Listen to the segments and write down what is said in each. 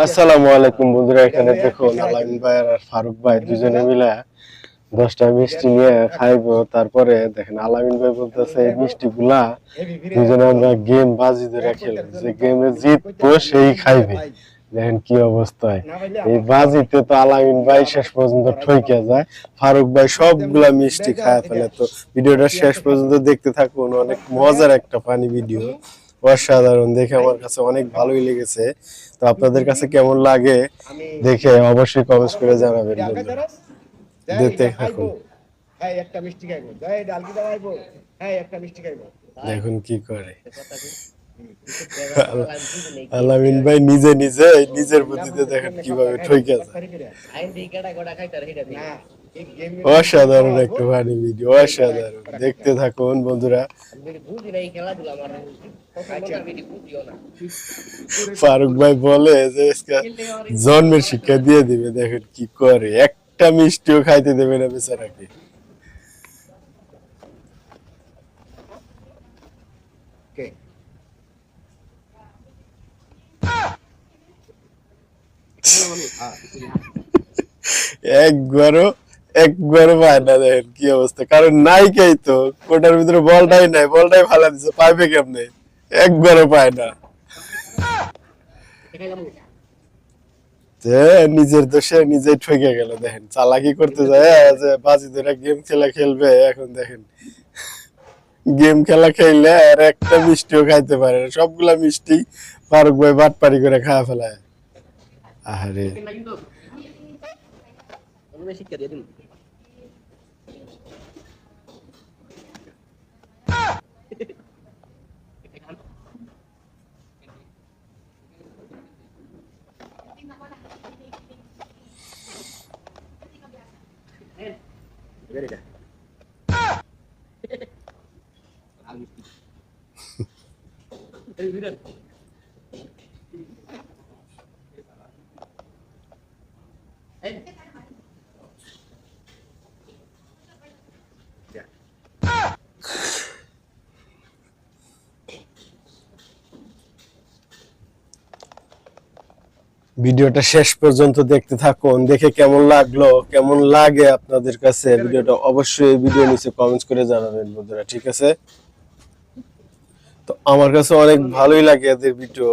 আসসালামু আলাইকুম বন্ধুরা, এখানে দেখুন আলামিন ভাই আর ফারুক ভাই দুজনে মিলে 10টা মিষ্টি নিয়ে খাইবো। তারপরে দেখেন আলামিন ভাই বলতেছে এই মিষ্টি গুলা দুজনে আমরা গেম বাজি ধরে খেলবো, যে গেমে জিতবো সেই খাইবে। দেখেন কি অবস্থায় এই বাজিতে তো আলামিন ভাই শেষ পর্যন্ত ঠইকে যায়, ফারুক ভাই সবগুলা মিষ্টি খায় ফেলে। তো ভিডিওটা শেষ পর্যন্ত দেখতে থাকুন, অনেক মজার একটা ফানি ভিডিও, অসাধারণ। দেখে আমার কাছে অনেক ভালোই লেগেছে। তো আপনাদের কাছে কেমন লাগে দেখে অবশ্যই কমেন্টস করে জানাবেন বন্ধুরা। দেখতে থাকুন, দেখুন কি করে আলামিন ভাই নিজে নিজে নিজের বুদ্ধিতে দেখেন কিভাবে ঠইকে যায়। অসাধারণ একটা ফানি ভিডিও, অসাধারণ। দেখতে থাকুন বন্ধুরা। ফারুক ভাই বলে যে জন্মের শিক্ষা দিয়ে দিবে, দেখেন কি করে, একটা মিষ্টিও খাইতে দেবে না বেচারাকে। একবারও পায় না, দেখেন কি অবস্থা। কারণ নাই খাই তো, কোটার ভিতরে বলটাই নাই, বলটাই ফালা দিচ্ছে, পাইবে কেমনে? একবারও পায় না। নিজের দোষে নিজে ঠকে গেল। দেখেন চালাকি করতে যায় যে বাজি ধরে গেম খেলা খেলবে, এখন দেখেন গেম খেলা খেললে আর একটা মিষ্টিও খাইতে পারে না, সবগুলা মিষ্টি ফারুক ভাই বাটপারি করে খাওয়া ফেলায়। আহারে ভিডিওটা শেষ পর্যন্ত দেখতে থাকুন, দেখে কেমন লাগলো, কেমন লাগে আপনাদের কাছে ভিডিওটা অবশ্যই ভিডিও নিচে কমেন্টস করে জানাবেন বন্ধুরা, ঠিক আছে? তো আমার কাছে অনেক ভালোই লাগে এদের ভিডিও,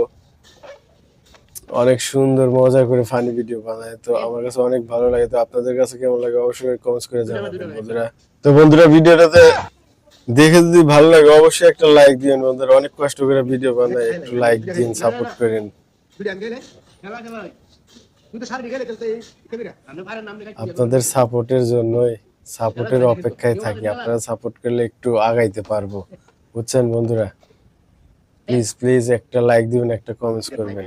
অনেক সুন্দর মজা করে ফানি ভিডিও বানায়। তো আমার কাছে অনেক ভালো লাগে। তো আপনাদের কাছে কেমন লাগে অবশ্যই কমেন্টস করে জানাবেন বন্ধুরা। তো বন্ধুরা ভিডিওটাতে দেখে যদি ভালো লাগে অবশ্যই একটা লাইক দিন বন্ধুরা, অনেক কষ্ট করে ভিডিও বানায়, একটু লাইক দিন, সাপোর্ট করেন। আপনাদের সাপোর্টের জন্যই, সাপোর্টের অপেক্ষায় থাকি। আপনারা সাপোর্ট করলে একটু আগাইতে পারবো, বুঝছেন বন্ধুরা? প্লিজ প্লিজ একটা লাইক দিবেন, একটা কমেন্টস করবেন।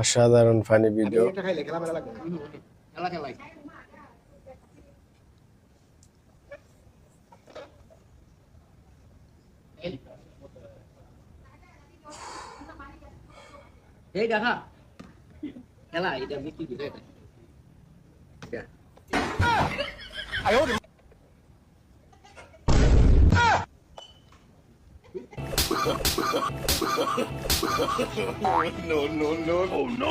অসাধারণ ফানি ভিডিও। এই দেখা খেলা এটা বিক্রি করে no. Oh no.